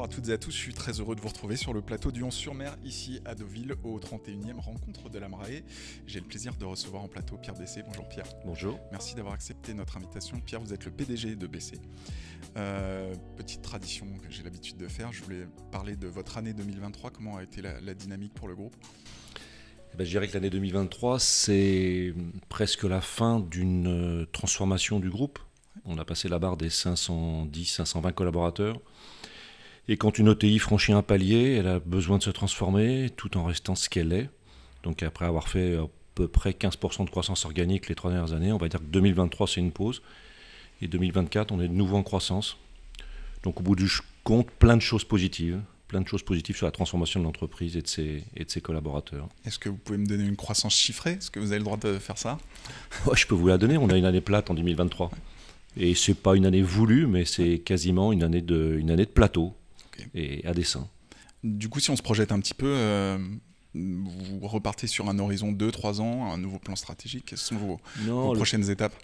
bonjour à toutes et à tous, je suis très heureux de vous retrouver sur le plateau du 11-sur-Mer, ici à Deauville, au 31e rencontre de la Marae. J'ai le plaisir de recevoir en plateau Pierre Bessé. Bonjour Pierre. Bonjour. Merci d'avoir accepté notre invitation. Pierre, vous êtes le PDG de Bessé. Petite tradition que j'ai l'habitude de faire, je voulais parler de votre année 2023. Comment a été la dynamique pour le groupe ? Je dirais que l'année 2023, c'est presque la fin d'une transformation du groupe. On a passé la barre des 510-520 collaborateurs. Et quand une ETI franchit un palier, elle a besoin de se transformer tout en restant ce qu'elle est. Donc après avoir fait à peu près 15% de croissance organique les 3 dernières années, on va dire que 2023 c'est une pause. Et 2024, on est de nouveau en croissance. Donc au bout du compte, plein de choses positives sur la transformation de l'entreprise et de ses collaborateurs. Est-ce que vous pouvez me donner une croissance chiffrée ? Est-ce que vous avez le droit de faire ça ? Je peux vous la donner, on a une année plate en 2023. Et c'est pas une année voulue, mais c'est quasiment une année de plateau. Okay. Et à dessein. Du coup, si on se projette un petit peu, vous repartez sur un horizon 2-3 ans, un nouveau plan stratégique. Quelles sont vos prochaines étapes ?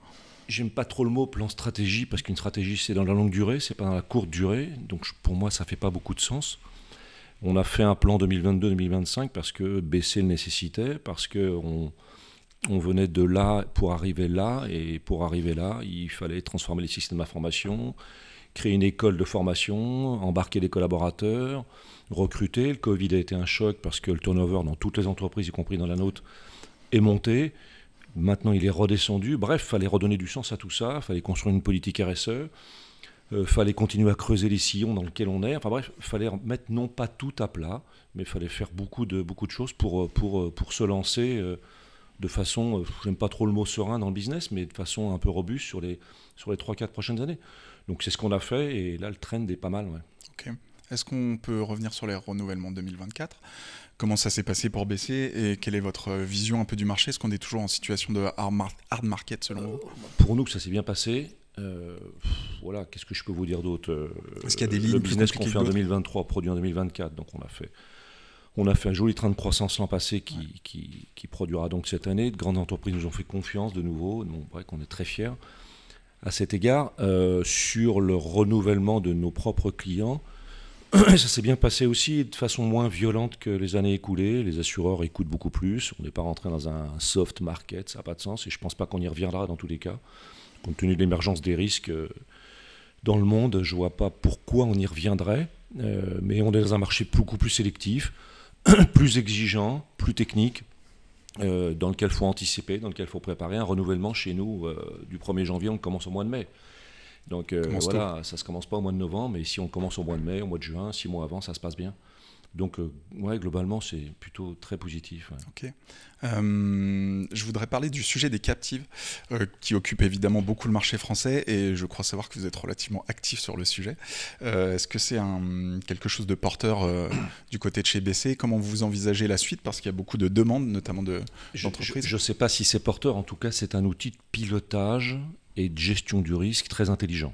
J'aime pas trop le mot plan stratégie, parce qu'une stratégie, c'est dans la longue durée, c'est pas dans la courte durée. Donc pour moi, ça fait pas beaucoup de sens. On a fait un plan 2022-2025 parce que Bessé le nécessitait, parce qu'on venait de là pour arriver là, et pour arriver là, il fallait transformer les systèmes d'information, créer une école de formation, embarquer des collaborateurs, recruter. Le Covid a été un choc parce que le turnover dans toutes les entreprises, y compris dans la nôtre, est monté. Maintenant, il est redescendu. Bref, il fallait redonner du sens à tout ça. Il fallait construire une politique RSE. Il fallait continuer à creuser les sillons dans lesquels on est. Enfin bref, il fallait mettre non pas tout à plat, mais il fallait faire beaucoup de choses pour se lancer de façon, j'aime pas trop le mot serein dans le business, mais de façon un peu robuste sur les 3-4 prochaines années. Donc c'est ce qu'on a fait et là le trend est pas mal. Ouais. Ok. Est-ce qu'on peut revenir sur les renouvellements 2024 ? Comment ça s'est passé pour Bessé et quelle est votre vision un peu du marché ? Est-ce qu'on est toujours en situation de hard market selon vous ? Pour nous, ça s'est bien passé. Voilà, qu'est-ce que je peux vous dire d'autre ? Est-ce qu'il y a des lignes le business qu'on fait en 2023 produit en 2024, donc on a fait un joli train de croissance l'an passé qui produira donc cette année. De grandes entreprises nous ont fait confiance de nouveau, donc vrai qu'on est très fiers. À cet égard, sur le renouvellement de nos propres clients, ça s'est bien passé aussi de façon moins violente que les années écoulées. Les assureurs écoutent beaucoup plus. On n'est pas rentré dans un soft market, ça n'a pas de sens. Et je ne pense pas qu'on y reviendra dans tous les cas. Compte tenu de l'émergence des risques dans le monde, je ne vois pas pourquoi on y reviendrait. Mais on est dans un marché beaucoup plus sélectif, plus exigeant, plus technique, dans lequel il faut anticiper, dans lequel il faut préparer. Un renouvellement chez nous, du 1er janvier, on commence au mois de mai. Donc voilà, ça ne se commence pas au mois de novembre, mais si on commence au mois de mai, au mois de juin, 6 mois avant, ça se passe bien. Donc globalement, c'est plutôt très positif. Ouais. Ok. Je voudrais parler du sujet des captives, qui occupe évidemment beaucoup le marché français, et je crois savoir que vous êtes relativement actif sur le sujet. Est-ce que c'est quelque chose de porteur du côté de chez Bessé ? Comment vous envisagez la suite ? Parce qu'il y a beaucoup de demandes, notamment d'entreprises. Je ne sais pas si c'est porteur, en tout cas c'est un outil de pilotage et de gestion du risque très intelligent.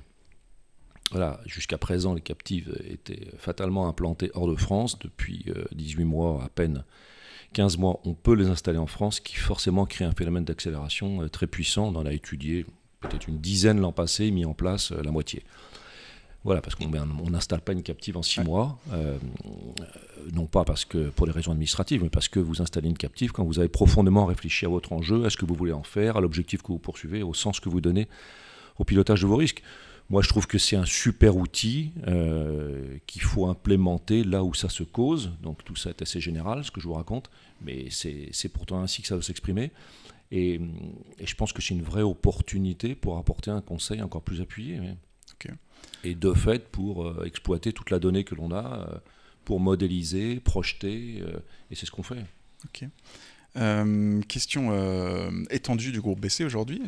Voilà, jusqu'à présent, les captives étaient fatalement implantées hors de France. Depuis 18 mois, à peine 15 mois, on peut les installer en France, qui forcément crée un phénomène d'accélération très puissant. On en a étudié peut-être une dizaine l'an passé, mis en place la moitié. Voilà, parce qu'on n'installe pas une captive en 6 mois, non pas parce que pour des raisons administratives, mais parce que vous installez une captive quand vous avez profondément réfléchi à votre enjeu, à ce que vous voulez en faire, à l'objectif que vous poursuivez, au sens que vous donnez au pilotage de vos risques. Moi, je trouve que c'est un super outil qu'il faut implémenter là où ça se cause. Donc tout ça est assez général, ce que je vous raconte, mais c'est pourtant ainsi que ça doit s'exprimer. Et je pense que c'est une vraie opportunité pour apporter un conseil encore plus appuyé. Ouais. Okay. Et de fait, pour exploiter toute la donnée que l'on a, pour modéliser, projeter, et c'est ce qu'on fait. Ok. Question étendue du groupe Bessé aujourd'hui.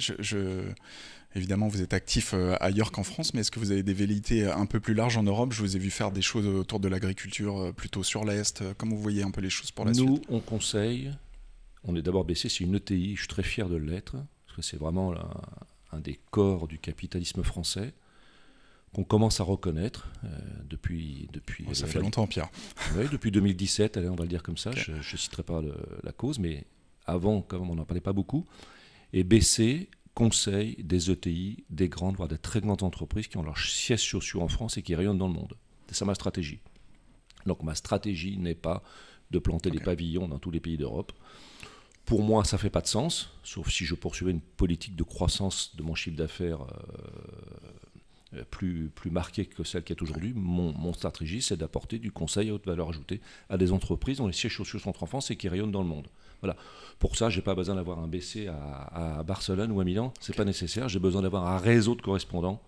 Évidemment, vous êtes actif ailleurs qu'en France, mais est-ce que vous avez des velléités un peu plus larges en Europe ? Je vous ai vu faire des choses autour de l'agriculture, plutôt sur l'Est. Comment vous voyez un peu les choses pour la suite ? Nous, on conseille, on est d'abord Bessé, c'est une ETI, je suis très fier de l'être, parce que c'est vraiment un des corps du capitalisme français, qu'on commence à reconnaître depuis ça fait longtemps, Pierre. Oui, depuis 2017, allez, on va le dire comme ça. Okay. Je ne citerai pas la cause, mais avant, quand même, on n'en parlait pas beaucoup. Et Bessé conseille des ETI, des grandes, voire des très grandes entreprises qui ont leur siège social en France et qui rayonnent dans le monde. C'est ça ma stratégie. Donc ma stratégie n'est pas de planter des pavillons dans tous les pays d'Europe. Pour moi, ça ne fait pas de sens, sauf si je poursuivais une politique de croissance de mon chiffre d'affaires plus marquée que celle qui est aujourd'hui. Mon stratégie, c'est d'apporter du conseil à haute valeur ajoutée à des entreprises dont les sièges sociaux sont en France et qui rayonnent dans le monde. Voilà. Pour ça, je n'ai pas besoin d'avoir un BC à Barcelone ou à Milan, ce n'est pas nécessaire. J'ai besoin d'avoir un réseau de correspondants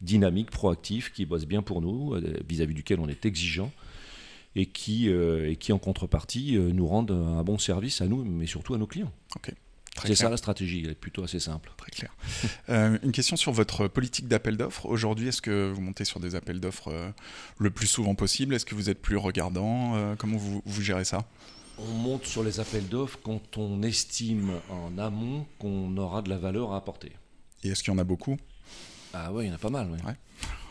dynamiques, proactifs, qui bossent bien pour nous, vis-à-vis duquel on est exigeant, et qui en contrepartie nous rendent un bon service à nous, mais surtout à nos clients. Okay. C'est ça la stratégie, elle est plutôt assez simple. Très clair. Une question sur votre politique d'appel d'offres. Aujourd'hui, est-ce que vous montez sur des appels d'offres le plus souvent possible? Est-ce que vous êtes plus regardant? Comment vous gérez ça? On monte sur les appels d'offres quand on estime en amont qu'on aura de la valeur à apporter. Et est-ce qu'il y en a beaucoup? Ah oui, il y en a pas mal. Oui. Ouais.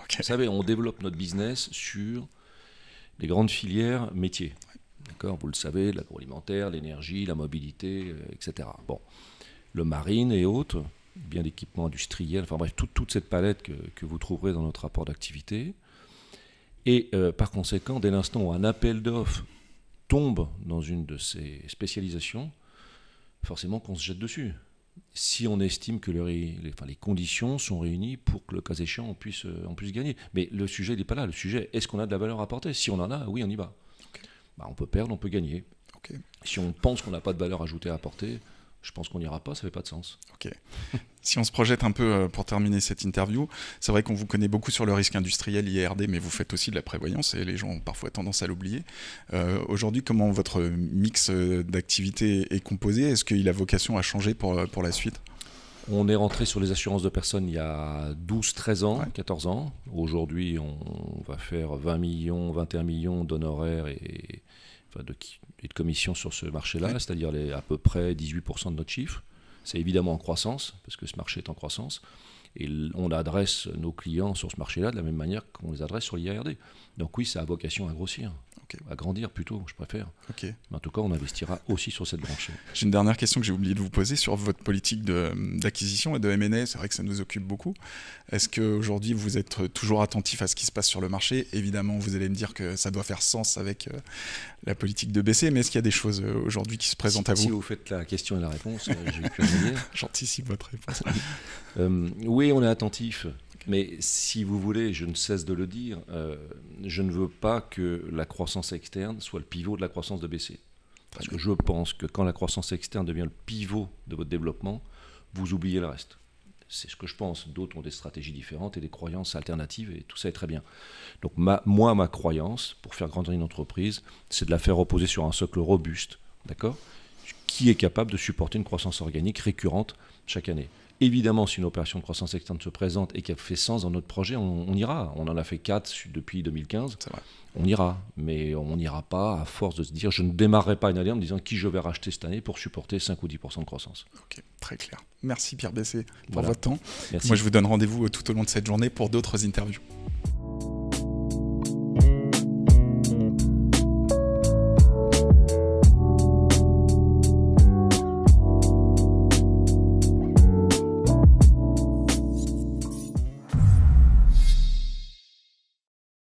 Okay. Vous savez, on développe notre business sur les grandes filières métiers. D'accord, vous le savez, l'agroalimentaire, l'énergie, la mobilité, etc. Bon, le marine et autres, bien d'équipements industriels, enfin bref, toute cette palette que vous trouverez dans notre rapport d'activité. Et par conséquent, dès l'instant où un appel d'offres tombe dans une de ces spécialisations, forcément qu'on se jette dessus. Si on estime que les conditions sont réunies pour que le cas échéant on puisse gagner. Mais le sujet n'est pas là. Le sujet, est-ce qu'on a de la valeur à apporter? Si on en a, oui, on y va. Okay. On peut perdre, on peut gagner. Okay. Si on pense qu'on n'a pas de valeur ajoutée à apporter, je pense qu'on n'ira pas, ça ne fait pas de sens. Ok. Si on se projette un peu pour terminer cette interview, c'est vrai qu'on vous connaît beaucoup sur le risque industriel IRD, mais vous faites aussi de la prévoyance et les gens ont parfois tendance à l'oublier. Aujourd'hui, comment votre mix d'activités est composé? Est-ce qu'il a vocation à changer pour la suite? On est rentré sur les assurances de personnes il y a 12-13 ans, 14 ans. Aujourd'hui, on va faire 20 millions, 21 millions d'honoraires et de commissions sur ce marché-là, c'est-à-dire à peu près 18% de notre chiffre. C'est évidemment en croissance, parce que ce marché est en croissance. Et on adresse nos clients sur ce marché-là de la même manière qu'on les adresse sur l'IRD. Donc oui, ça a vocation à grossir, à grandir plutôt, je préfère. Mais en tout cas, on investira aussi sur cette branche. J'ai une dernière question que j'ai oublié de vous poser sur votre politique d'acquisition et de M&A. C'est vrai que ça nous occupe beaucoup. Est-ce qu'aujourd'hui, vous êtes toujours attentif à ce qui se passe sur le marché? Évidemment, vous allez me dire que ça doit faire sens avec la politique de BC, mais est-ce qu'il y a des choses aujourd'hui qui se présentent à vous? Si vous faites la question et la réponse, j'ai pu en dire. J'anticipe votre réponse. Oui, on est attentif. Mais si vous voulez, je ne cesse de le dire, je ne veux pas que la croissance externe soit le pivot de la croissance de BC. Parce que je pense que quand la croissance externe devient le pivot de votre développement, vous oubliez le reste. C'est ce que je pense. D'autres ont des stratégies différentes et des croyances alternatives et tout ça est très bien. Donc moi, ma croyance, pour faire grandir une entreprise, c'est de la faire reposer sur un socle robuste, d'accord, qui est capable de supporter une croissance organique récurrente chaque année. Évidemment, si une opération de croissance externe se présente et qui a fait sens dans notre projet, on ira. On en a fait 4 depuis 2015. C'est vrai. On ira, mais on n'ira pas à force de se dire je ne démarrerai pas une année en me disant qui je vais racheter cette année pour supporter 5 ou 10% de croissance. Ok, très clair. Merci Pierre Bessé pour votre temps. Merci. Moi, je vous donne rendez-vous tout au long de cette journée pour d'autres interviews.